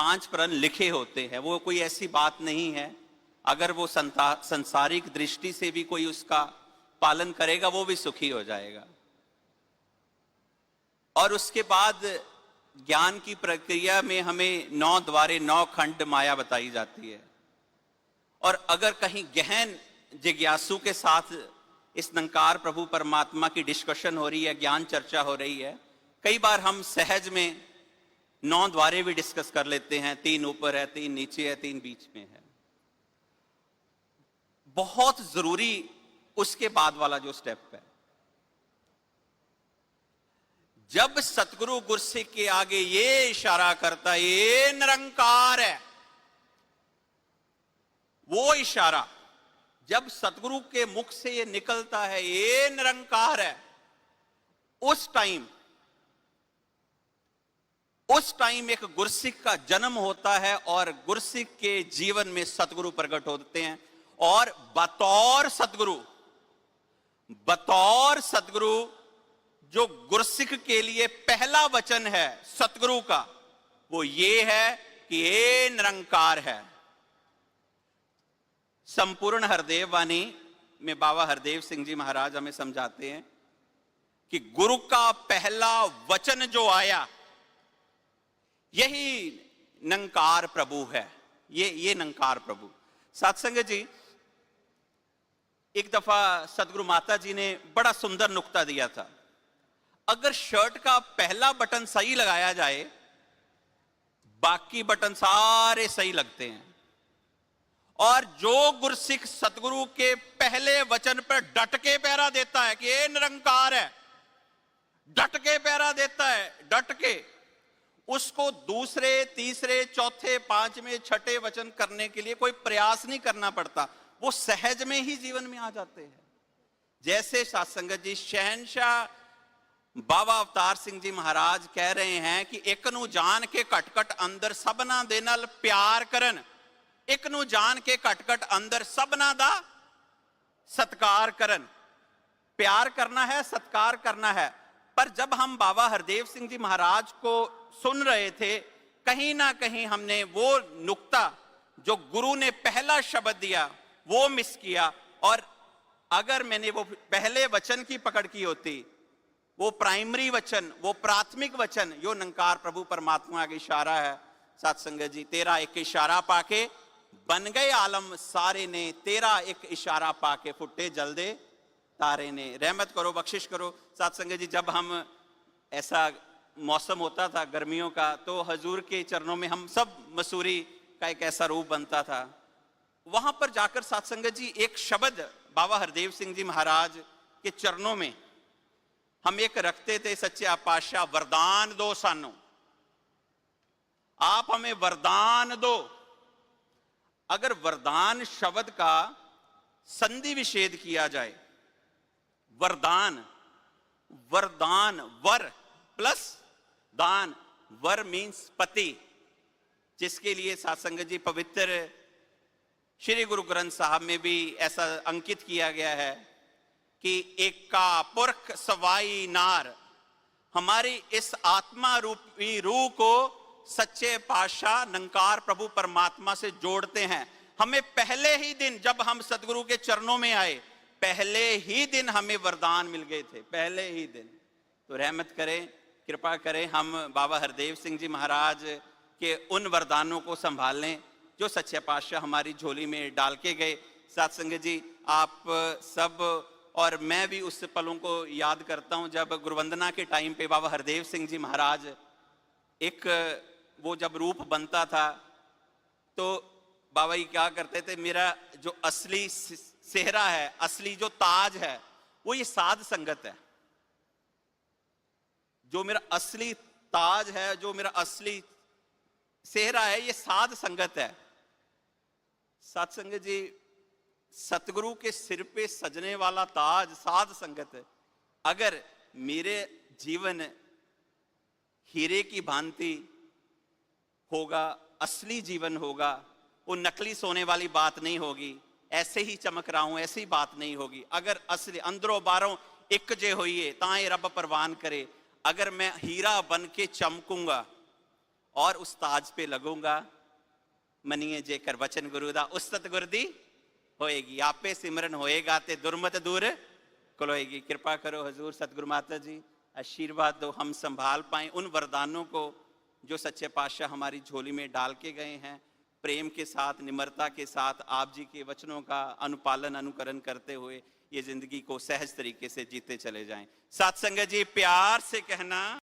5 प्रण लिखे होते हैं। वो कोई ऐसी बात नहीं है, अगर वो संसारिक दृष्टि से भी कोई उसका पालन करेगा वो भी सुखी हो जाएगा। और उसके बाद ज्ञान की प्रक्रिया में हमें 9 द्वारे 9 खंड माया बताई जाती है। और अगर कहीं गहन जिज्ञासु के साथ इस निरंकार प्रभु परमात्मा की डिस्कशन हो रही है, ज्ञान चर्चा हो रही है, कई बार हम सहज में 9 द्वारे भी डिस्कस कर लेते हैं। 3 ऊपर है, 3 नीचे है, 3 बीच में है। बहुत जरूरी उसके बाद वाला जो स्टेप है, जब सतगुरु गुरसिक के आगे ये इशारा करता है ये निरंकार है, वो इशारा जब सतगुरु के मुख से ये निकलता है ये निरंकार है, उस टाइम एक गुरसिक का जन्म होता है और गुरसिक के जीवन में सतगुरु प्रकट होते हैं। और बतौर सतगुरु जो गुरसिक के लिए पहला वचन है सतगुरु का, वो ये है कि ये निरंकार है। संपूर्ण हरदेव वाणी में बाबा हरदेव सिंह जी महाराज हमें समझाते हैं कि गुरु का पहला वचन जो आया यही निरंकार प्रभु है। ये निरंकार प्रभु। सत्संग जी, एक दफा सदगुरु माता जी ने बड़ा सुंदर नुक्ता दिया था। अगर शर्ट का पहला बटन सही लगाया जाए, बाकी बटन सारे सही लगते हैं। और जो गुरसिक सतगुरु के पहले वचन पर डट के पहरा देता है कि ये निरंकार है, डट के पहरा देता है, डट के, उसको दूसरे, तीसरे, चौथे, 5वें, 6ठे वचन करने के लिए कोई प्रयास नहीं करना पड़ता, वो सहज में ही जीवन में आ जाते हैं। जैसे सत्संगत जी शहनशाह बाबा अवतार सिंह जी महाराज कह रहे हैं कि एक नू जान के कट-कट अंदर सबना दे नाल प्यार करन, एक नू जान के कट-कट अंदर सबना दा सत्कार करन। प्यार करना है, सत्कार करना है। पर जब हम बाबा हरदेव सिंह जी महाराज को सुन रहे थे, कहीं ना कहीं हमने वो नुक्ता जो गुरु ने पहला शब्द दिया वो मिस किया। और अगर मैंने वो पहले वचन की पकड़ की होती, वो प्राइमरी वचन, वो प्राथमिक वचन, यो निरंकार प्रभु परमात्मा का इशारा है। सत्संगत जी, तेरा एक इशारा पाके बन गए आलम सारे ने, तेरा एक इशारा पाके फुटे जल्दे तारे ने। रहमत करो, बख्शिश करो। सत्संगत जी, जब हम ऐसा मौसम होता था गर्मियों का, तो हजूर के चरणों में हम सब मसूरी का एक ऐसा रूप बनता था। वहां पर जाकर सत्संगत जी एक शब्द बाबा हरदेव सिंह जी महाराज के चरणों में हम एक रखते थे, सच्चे पातशाह वरदान दो सानू, आप हमें वरदान दो। अगर वरदान शब्द का संधि विच्छेद किया जाए, वरदान, वरदान, वर प्लस दान, वर मीन्स पति, जिसके लिए सत्संगत जी पवित्र श्री गुरु ग्रंथ साहब में भी ऐसा अंकित किया गया है कि एका पुरख सवाई नार। हमारी इस आत्मा रूपी रूह को सच्चे पातशाह निरंकार प्रभु परमात्मा से जोड़ते हैं। हमें पहले ही दिन जब हम सतगुरु के चरणों में आए, पहले ही दिन हमें वरदान मिल गए थे, पहले ही दिन। तो रहमत करें, कृपा करें, हम बाबा हरदेव सिंह जी महाराज के उन वरदानों को संभाल लें जो सच्चे पातशाह हमारी झोली में डाल के गए। सत्संग जी, आप सब और मैं भी उस पलों को याद करता हूं जब गुरुवंदना के टाइम पे बाबा हरदेव सिंह जी महाराज एक वो जब रूप बनता था, तो बाबा जी क्या करते थे, मेरा जो असली सेहरा है, असली जो ताज है, वो ये साध संगत है। जो मेरा असली ताज है, जो मेरा असली सेहरा है, ये साध संगत है। सत्संग जी, सतगुरु के सिर पे सजने वाला ताज साध संगत है। अगर मेरे जीवन हीरे की भांति होगा, असली जीवन होगा, वो नकली सोने वाली बात नहीं होगी, ऐसे ही चमक रहा हूं ऐसी बात नहीं होगी। अगर असली अंदरों बारों एक जे होइए ताए रब परवान करे। अगर मैं हीरा बन के चमकूंगा और उस ताज पे लगूंगा। मनिए जेकर वचन गुरु दा उस्तत गुरदी होएगी। आपे सिमरन होएगा ते दुर्मत दूर कलोएगी। कृपा करो हजूर सतगुरु माता जी, आशीर्वाद दो, हम संभाल पाएं उन वरदानों को जो सच्चे पातशाह हमारी झोली में डाल के गए हैं। प्रेम के साथ, निम्रता के साथ आप जी के वचनों का अनुपालन अनुकरण करते हुए ये जिंदगी को सहज तरीके से जीते चले जाएं। साथ संगत जी प्यार से कहना,